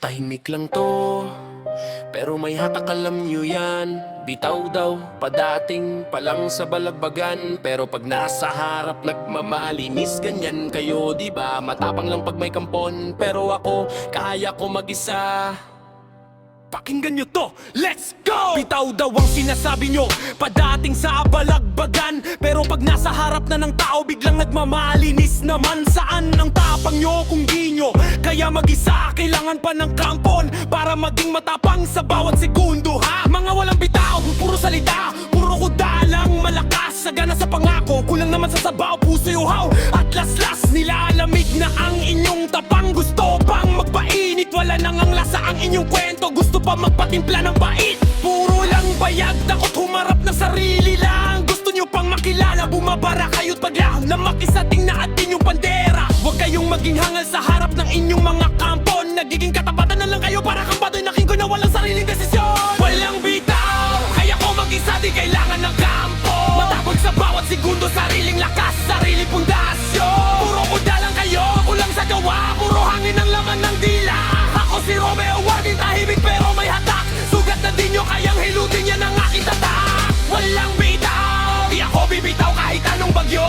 Tahimik lang to, pero may hatak alam nyo yan. Bitaw daw, padating palang sa balagbagan, pero pag nasa harap nagmamalinis. Ganyan kayo, diba? Matapang lang pag may kampon, pero ako, kaya ko mag-isa. Pakinggan nyo to, let's go! Bitaw daw ang sinasabi nyo, padating sa balagbagan, pero pag nasa harap na ng tao, biglang nagmamalinis naman. Saan ang tapang nyo kung di nyo kaya mag-isa? Kailangan pa ng kampon para maging matapang sa bawat segundo, ha? Mga walang bitaw, puro salita, puro kudalang malakas. Sagana sa pangako, kulang naman sa sabaw, puso'y uhaw at laslas. Nilalamig na ang inyong tapang, gusto pang magpainit, wala nang ang lasa ang inyong kwento. Gusto pa magpatimpla ng bait, puro lang bayag, takot humarap na sarili lang. Gusto nyo pang makilala, bumabara kayo't bigla na makisating na atin yung bandera. Huwag kayong maging hangal sa harap ng inyong mga kampon. Nagiging katapatan na lang kayo para kang batoy na king ko na walang sariling desisyon. Walang bitaw, kaya ko mag-isa, di kailangan ng kampo. Matapag sa bawat segundo, sariling lakas, sariling pundasyon. Puro kuda lang kayo, kulang sa gawa, puro hangin ang laman ng dila. Ako si Romeo Wardin, tahimik pero may hatak. Sugat na di nyo kayang hilutin, yan ang aking tatak. Walang bitaw, di ako bibitaw kahit anong bagyo.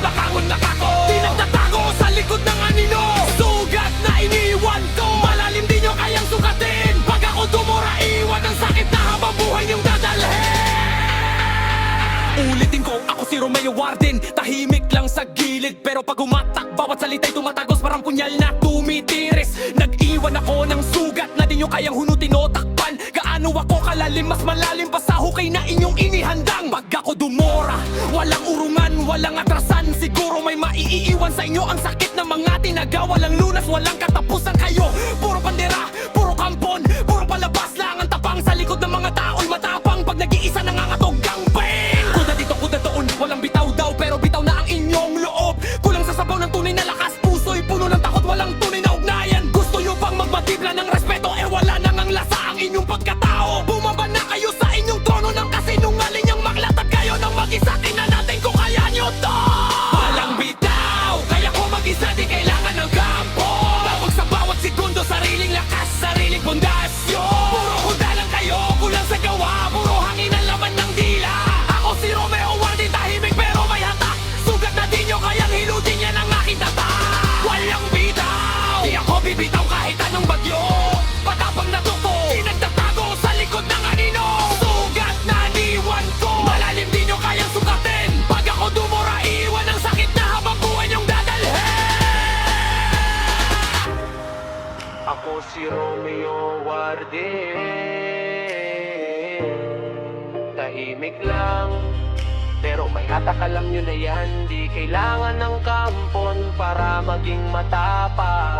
Bakangon na kako, di nagtatago sa likod ng anino. Sugat na iniwan ko, malalim di nyo kayang sukatin. Pag ako dumura, iwan ang sakit na habang buhay niyong dadalhin. Ulitin ko, ako si Romeo Wardin, tahimik lang sa gilid, pero pag umatak, bawat salita'y tumatagos, parang punyal na tumitiris. Nag-iwan ako ng sugat na di nyo kayang hunutin o takpan. Gaano ako kalalim, mas malalim pa sa hukay na inyong inihandang. Pag ako dumora, walang urungan, walang atrasan. Siguro may maiiwan sa inyo ang sakit ng mga tinaga. Walang lunas, walang katapusan kayo. Puro bandera, puro kampon, puro palabas lang ang tapang. Sa likod ng mga tao'y matapang, pag nag-iisa nangangatog ang bang. Kuda dito, kuda doon, walang bitaw daw, pero bitaw na ang inyong loob. Kulang sa sabaw ng tunay na lakas, puso'y puno ng takot, walang tunay na ugnayan. Gusto nyo pang magmatibla ng respeto, wala nang ang lasa ang inyong pagkatao. Bumaba na kayo sa inyong trono ng kasinungaling yung maklat at kayo nang mag-isa. Tingnan natin kung kaya nyo to. Walang bitaw, kaya ko mag-isa, di kailangan ng kampo. Bawag sa bawat segundo, sariling lakas, sariling pundasyon. Puro kuda lang kayo, kulang sa gawa, puro hangin ang laman ng dila. Ako si Romeo Wardin, tahimik pero may hatak. Sugat na di nyo kayang hilutin, yan ang aking tatak. Walang bitaw, di ako bibitaw kahit anong bagyo. Patapang na tuko, di nagtatago sa likod ng anino. Sugat na niwan ko, malalim di nyo kayang sukatin. Pag ako dumura, iwan ang sakit na habang buhay nyong dadalhin. Ako si Romeo Wardin, tahimik lang, pero may hatak alam nyo na yan. Di kailangan ng kampon para maging matapang.